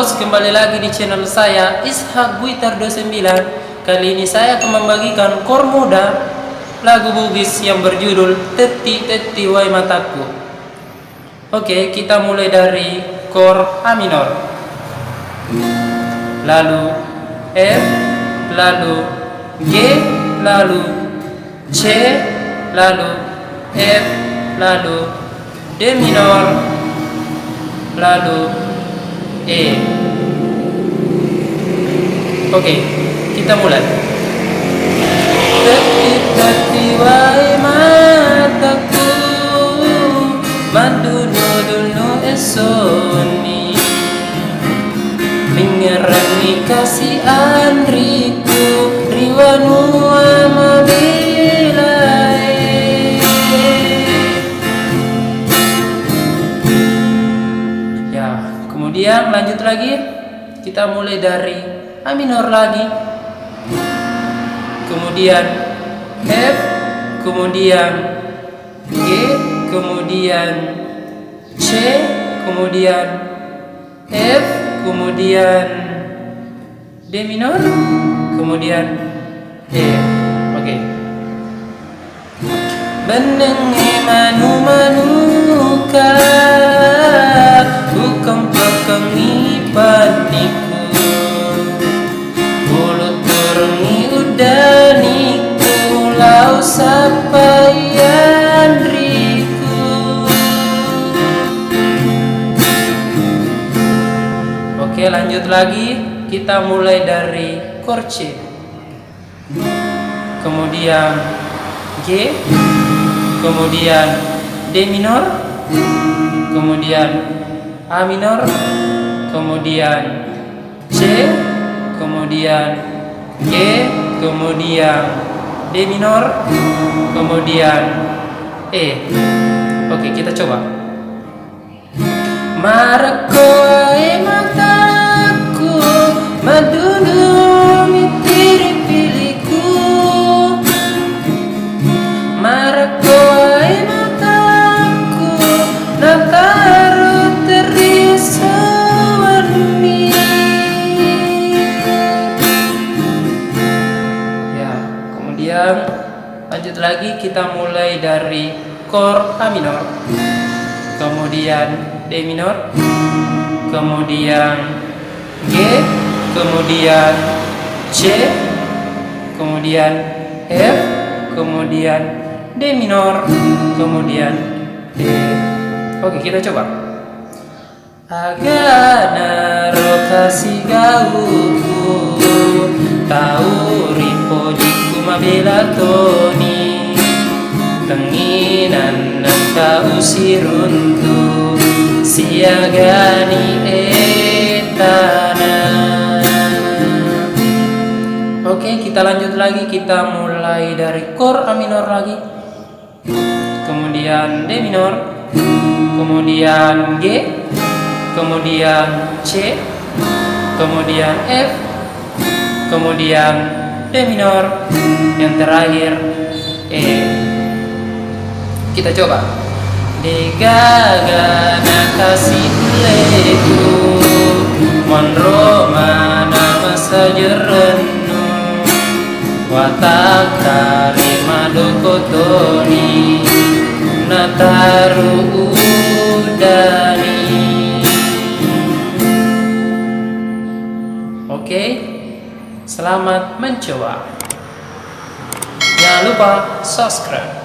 bos, kembali lagi di channel saya Ishak Buitar 29. Kali ini saya akan membagikan chord muda lagu Bugis yang berjudul Teti Teti Wai Mataku. Oke, kita mulai dari chord A minor, lalu F, lalu G, lalu C, lalu F, lalu D minor, lalu E. Oke, kita mulai. Teti teti wai mataku, madunu dunu esoni, mengerani kasih andriku, riwanu amabilai. Ya, kemudian lanjut lagi. Kita mulai dari A minor lagi, kemudian F, kemudian G, kemudian C, kemudian F, kemudian D minor, kemudian E. Oke. Benengi manu manuka, bukan pekengi paniku, bulu turungi udaniku, lau sapayan riku. Oke, lanjut lagi. Kita mulai dari chord C, kemudian G, kemudian D minor, kemudian A minor, kemudian C, kemudian G, kemudian D minor, kemudian E. Oke, kita coba. Marakoai mataku, madunu mitiri piliku, marakoai mataku, nataru terisawani. Ya, kemudian lanjut lagi. Kita mulai dari chord A minor, kemudian D minor, kemudian G, kemudian C, kemudian F, kemudian D minor, kemudian E. Oke, kita coba. Agana rokasi gauku, tau ripo jiku mabela toni, tenginan nanta usiruntu, siagani etana. Oke, kita lanjut lagi. Kita mulai dari chord A minor lagi, kemudian D minor, kemudian G, kemudian C, kemudian F, kemudian D minor, yang terakhir E. Kita coba. Digagana kasih leku, monro mana masa jerenu, watakari madokotoni, nataru udani. Oke, selamat mencoba. Jangan lupa subscribe.